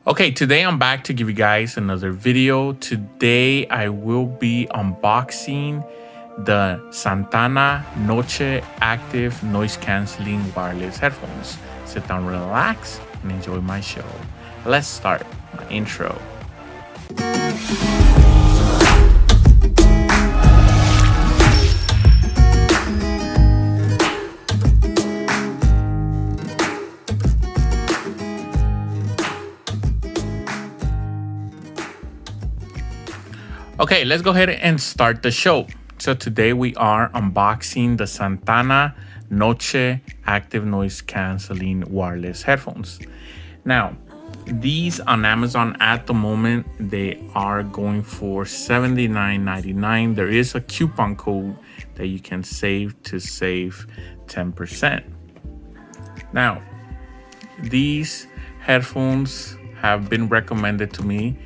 Okay, today I'm back to give you guys another video. Today I will be unboxing the Santana Noche active noise cancelling wireless headphones. Sit down, relax, and enjoy my show. Let's start my intro. Okay, let's go ahead and start the show. So today we are unboxing the Santana Noche active noise cancelling wireless headphones. Now, these on Amazon at the moment, they are going for $79.99. There is a coupon code that you can save 10%. Now, these headphones have been recommended to me.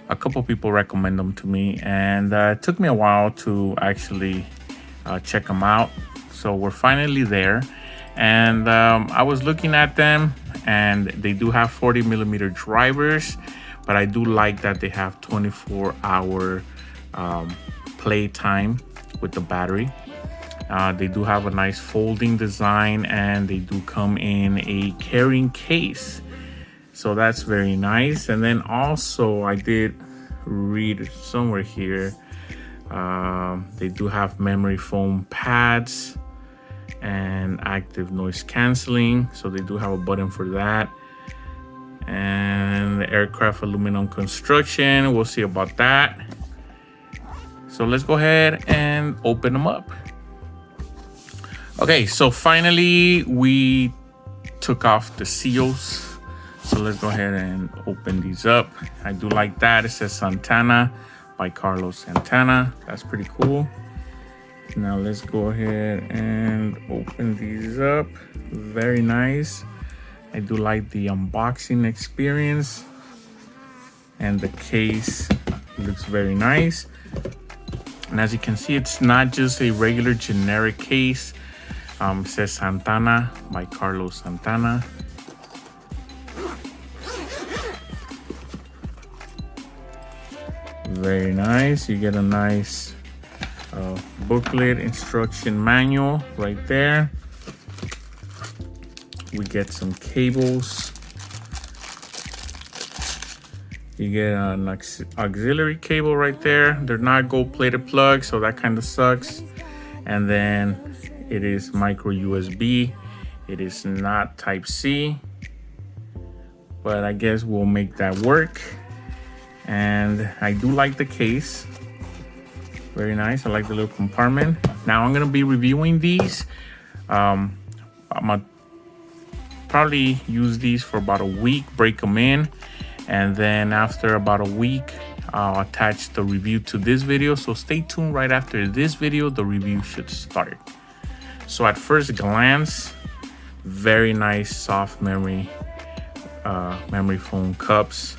A couple people recommend them to me, and it took me a while to actually check them out. So we're finally there, and I was looking at them, and they do have 40mm drivers, but I do like that they have 24-hour play time with the battery. They do have a nice folding design, and they do come in a carrying case. So that's very nice. And then also I did read somewhere here, they do have memory foam pads and active noise canceling. So they do have a button for that. And the aircraft aluminum construction, we'll see about that. So let's go ahead and open them up. Okay, so finally we took off the seals. So let's go ahead and open these up. I do like that. It says Santana by Carlos Santana. That's pretty cool. Now let's go ahead and open these up. Very nice. I do like the unboxing experience. And the case looks very nice. And as you can see, it's not just a regular generic case. It says Santana by Carlos Santana. Very nice. You get a nice booklet instruction manual right there. We get some cables. You get an auxiliary cable right there. They're not gold-plated plugs, so that kind of sucks. And then it is micro USB. It is not Type-C, but I guess we'll make that work. And I do like the case. Very nice. I like the little compartment. Now I'm gonna be reviewing these. I'm gonna probably use these for about a week, break them in, and then after about a week I'll attach the review to this video. So stay tuned. Right after this video, the review should start. So at first glance, very nice soft memory foam cups.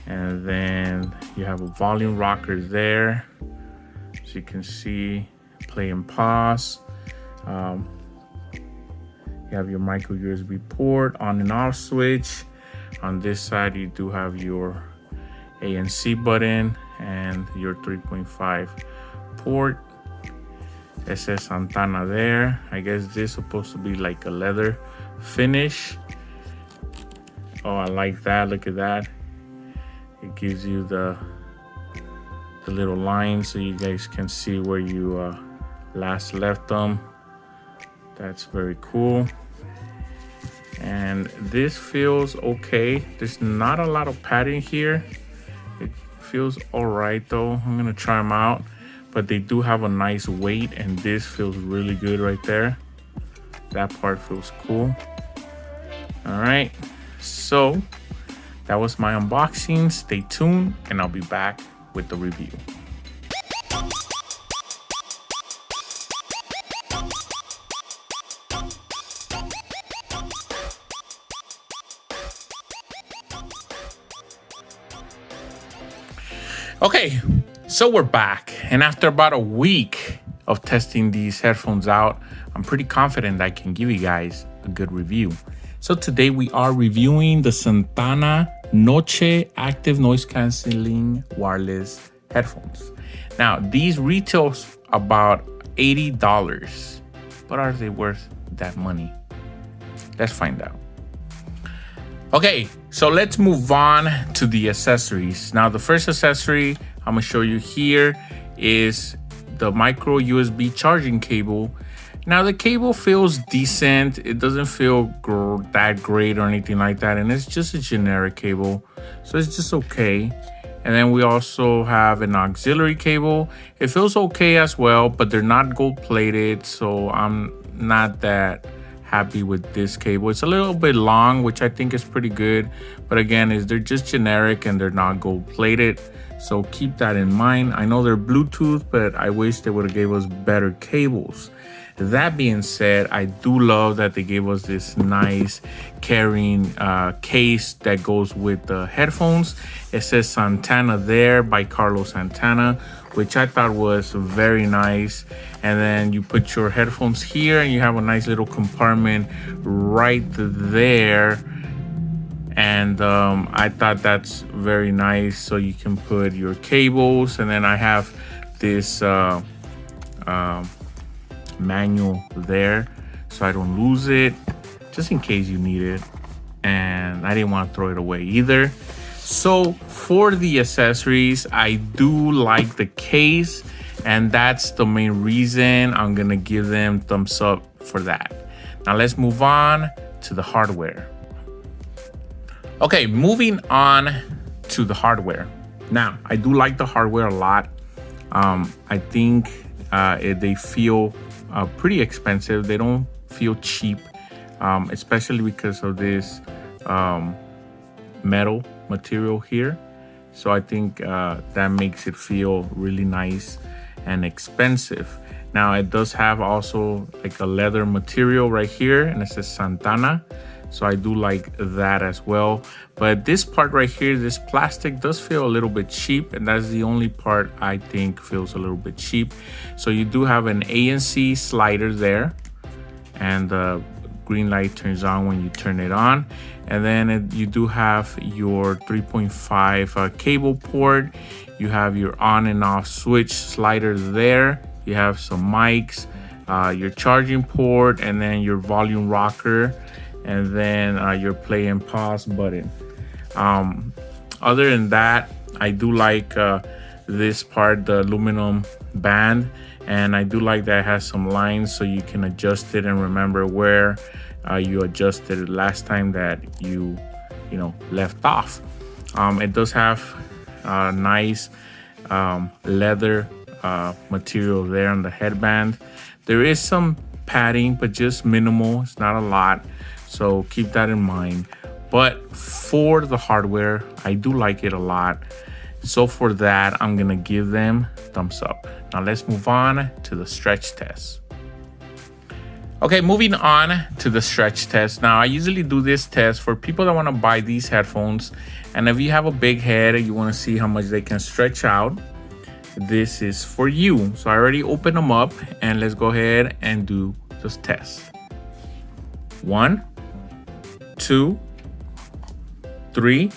And then you have a volume rocker there. So you can see play and pause. You have your micro USB port, on and off switch. On this side, you do have your ANC button and your 3.5 port. It says Santana there. I guess this is supposed to be like a leather finish. Oh, I like that. Look at that. It gives you the little line so you guys can see where you last left them. That's very cool. And this feels okay. There's not a lot of padding here. It feels all right though. I'm gonna try them out, but they do have a nice weight, and this feels really good right there. That part feels cool. All right, so that was my unboxing. Stay tuned, and I'll be back with the review. Okay, so we're back, and after about a week of testing these headphones out, I'm pretty confident I can give you guys a good review. So So today we are reviewing the Santana Noche active noise canceling wireless headphones. Now these retail about $80, but are they worth that money? Let's find out. Okay, so let's move on to the accessories. Now the first accessory I'm gonna show you here is the micro USB charging cable. Now the cable feels decent. It doesn't feel that great or anything like that. And it's just a generic cable. So it's just okay. And then we also have an auxiliary cable. It feels okay as well, but they're not gold plated. So I'm not that happy with this cable. It's a little bit long, which I think is pretty good. But again, they're just generic and they're not gold plated. So keep that in mind. I know they're Bluetooth, but I wish they would have gave us better cables. That being said, I do love that they gave us this nice carrying case that goes with the headphones. It says Santana there by Carlos Santana, which I thought was very nice. And then you put your headphones here and you have a nice little compartment right there. And I thought that's very nice. So you can put your cables, and then I have this manual there so I don't lose it, just in case you need it. And I didn't want to throw it away either. So for the accessories, I do like the case, and that's the main reason I'm gonna give them thumbs up for that. Now let's move on to the hardware. Okay, moving on to the hardware. Now I do like the hardware a lot. I think they feel pretty expensive. They don't feel cheap, especially because of this metal material here. So I think that makes it feel really nice and expensive. Now it does have also like a leather material right here, and it says Santana. So I do like that as well. But this part right here, this plastic does feel a little bit cheap, and that's the only part I think feels a little bit cheap. So you do have an ANC slider there, and the green light turns on when you turn it on. And then you do have your 3.5 cable port. You have your on and off switch slider there. You have some mics, your charging port, and then your volume rocker, and then your play and pause button. Other than that, I do like this part, the aluminum band, and I do like that it has some lines so you can adjust it and remember where you adjusted it last time that you left off. It does have nice leather material there on the headband. There is some padding, but just minimal. It's not a lot, so keep that in mind. But for the hardware, I do like it a lot. So for that, I'm gonna give them thumbs up. Now let's move on to the stretch test. Okay, moving on to the stretch test. Now I usually do this test for people that wanna buy these headphones. And if you have a big head and you wanna see how much they can stretch out, this is for you. So I already opened them up, and let's go ahead and do this test. 1, 2, 3,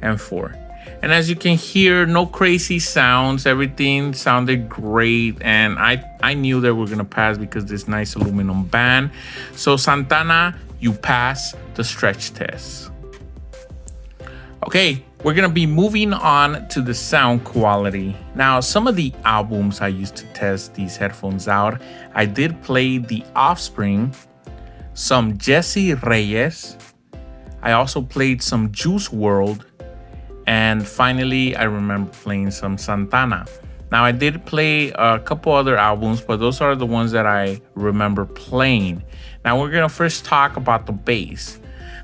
and 4. And as you can hear, no crazy sounds. Everything sounded great, and I knew they were gonna pass because this nice aluminum band. So Santana, you pass the stretch test. Okay, we're gonna be moving on to the sound quality. Now, some of the albums I used to test these headphones out, I did play The Offspring, some Jesse Reyes. I also played some Juice WRLD, and finally, I remember playing some Santana. Now, I did play a couple other albums, but those are the ones that I remember playing. Now, we're gonna first talk about the bass.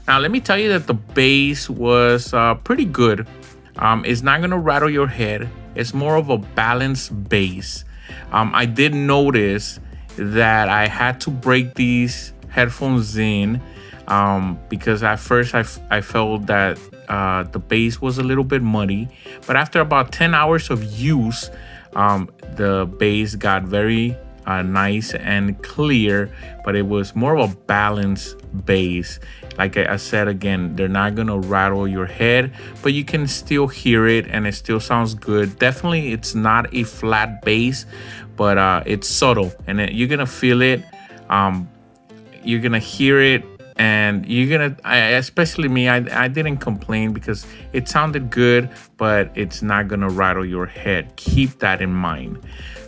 Now, let me tell you that the bass was pretty good. It's not gonna rattle your head. It's more of a balanced bass. I did notice that I had to break these headphones in because at first I felt that the bass was a little bit muddy, but after about 10 hours of use, the bass got very nice and clear, but it was more of a balanced bass. Like I said again, they're not gonna rattle your head, but you can still hear it and it still sounds good. Definitely, it's not a flat bass, but it's subtle and you're gonna feel it. You're gonna hear it, and especially me, I didn't complain because it sounded good, but it's not gonna rattle your head. Keep that in mind.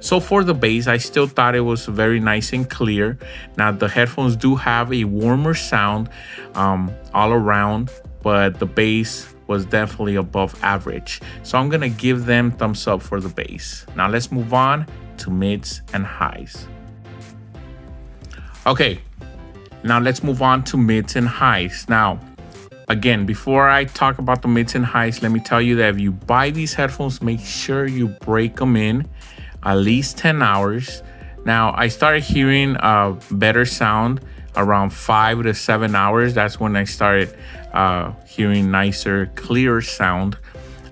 So for the bass, I still thought it was very nice and clear. Now the headphones do have a warmer sound all around, but the bass was definitely above average. So I'm gonna give them thumbs up for the bass. Now let's move on to mids and highs. Okay, now let's move on to mids and highs. Now, again, before I talk about the mids and highs, let me tell you that if you buy these headphones, make sure you break them in at least 10 hours. Now, I started hearing better sound around 5 to 7 hours. That's when I started hearing nicer, clearer sound.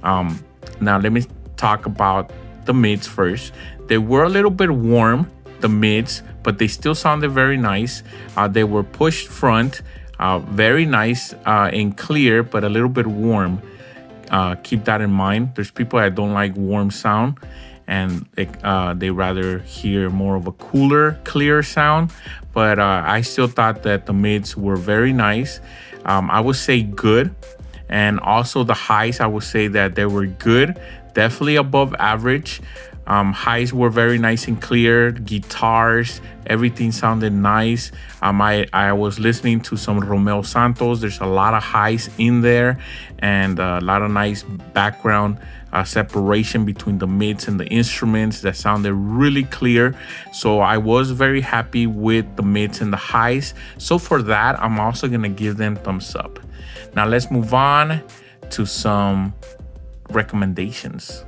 Now, let me talk about the mids first. They were a little bit warm, the mids, but they still sounded very nice. They were pushed front, very nice and clear, but a little bit warm. Keep that in mind. There's people that don't like warm sound, and they rather hear more of a cooler, clear sound. But I still thought that the mids were very nice. I would say good. And also the highs, I would say that they were good, definitely above average. Highs were very nice and clear. Guitars, everything sounded nice. I was listening to some Romeo Santos. There's a lot of highs in there, and a lot of nice background separation between the mids and the instruments that sounded really clear. So I was very happy with the mids and the highs. So for that, I'm also gonna give them thumbs up. Now let's move on to some recommendations.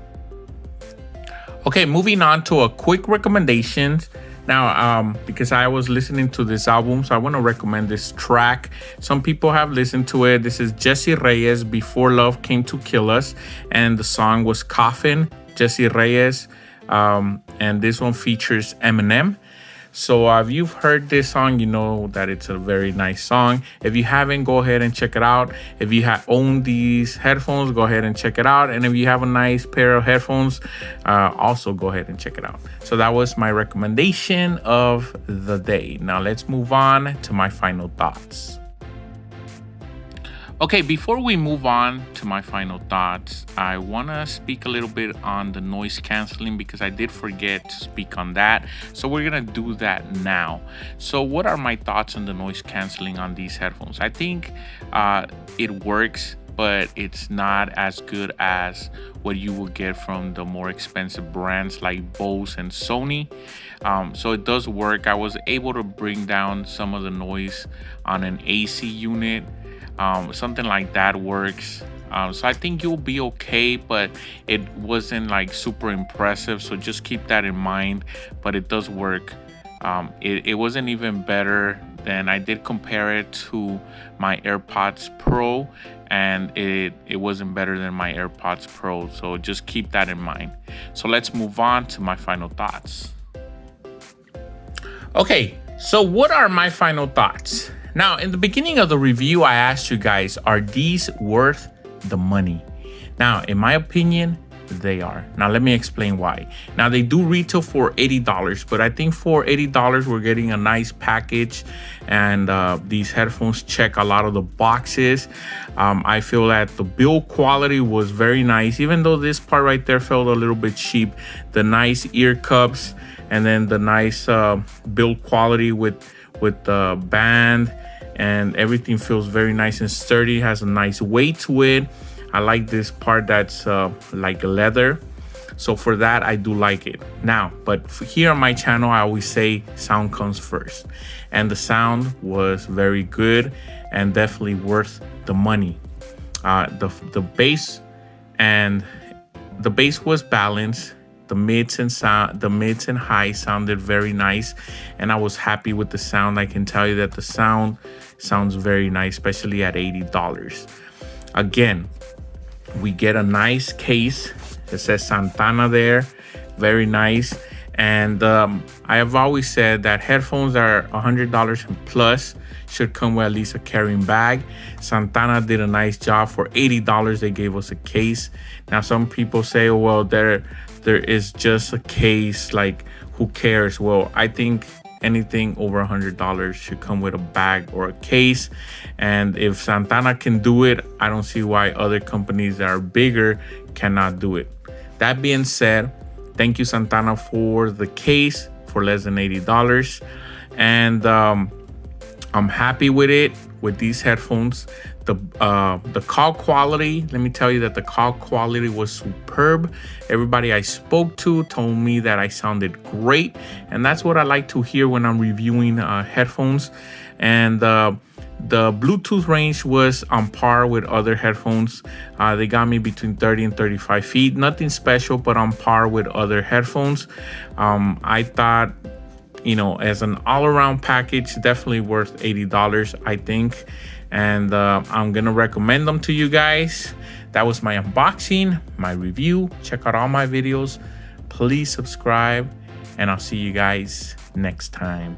Okay, moving on to a quick recommendation. Now, because I was listening to this album, so I want to recommend this track. Some people have listened to it. This is Jesse Reyes, Before Love Came to Kill Us, and the song was Coffin, Jesse Reyes, and this one features Eminem. So if you've heard this song, you know that it's a very nice song. If you haven't, go ahead and check it out. If you own these headphones, go ahead and check it out. And if you have a nice pair of headphones, also go ahead and check it out. So that was my recommendation of the day. Now let's move on to my final thoughts. Okay, before we move on to my final thoughts, I want to speak a little bit on the noise canceling because I did forget to speak on that. So we're going to do that now. So what are my thoughts on the noise canceling on these headphones? I think it works, but it's not as good as what you will get from the more expensive brands like Bose and Sony. So it does work. I was able to bring down some of the noise on an AC unit. Something like that works. So I think you'll be okay, but it wasn't like super impressive. So just keep that in mind, but it does work. It wasn't even better than, I did compare it to my AirPods Pro, and it wasn't better than my AirPods Pro. So just keep that in mind. So let's move on to my final thoughts. Okay, so what are my final thoughts? Now, in the beginning of the review, I asked you guys, are these worth the money? Now, in my opinion, they are. Now, let me explain why. Now, they do retail for $80, but I think for $80, we're getting a nice package, and these headphones check a lot of the boxes. I feel that the build quality was very nice, even though this part right there felt a little bit cheap. The nice ear cups, and then the nice build quality with the band, and everything feels very nice and sturdy, has a nice weight to it. I like this part that's like leather. So for that, I do like it. Now, but here on my channel, I always say sound comes first. And the sound was very good and definitely worth the money. The bass was balanced. The mids and highs sounded very nice, and I was happy with the sound. I can tell you that the sound sounds very nice, especially at $80. Again, we get a nice case. It says Santana there, very nice. And I have always said that headphones that are $100 and plus should come with at least a carrying bag. Santana did a nice job. For $80, they gave us a case. Now, some people say, well, there is just a case, like, who cares? Well, I think anything over $100 should come with a bag or a case. And if Santana can do it, I don't see why other companies that are bigger cannot do it. That being said, thank you, Santana, for the case for less than $80. And I'm happy with it, with these headphones. The call quality, let me tell you that the call quality was superb. Everybody I spoke to told me that I sounded great. And that's what I like to hear when I'm reviewing headphones. And the Bluetooth range was on par with other headphones. They got me between 30 and 35 feet. Nothing special, but on par with other headphones. I thought, you know, as an all-around package, definitely worth $80, I think. And I'm gonna recommend them to you guys. That was my unboxing, my review. Check out all my videos. Please subscribe, and I'll see you guys next time.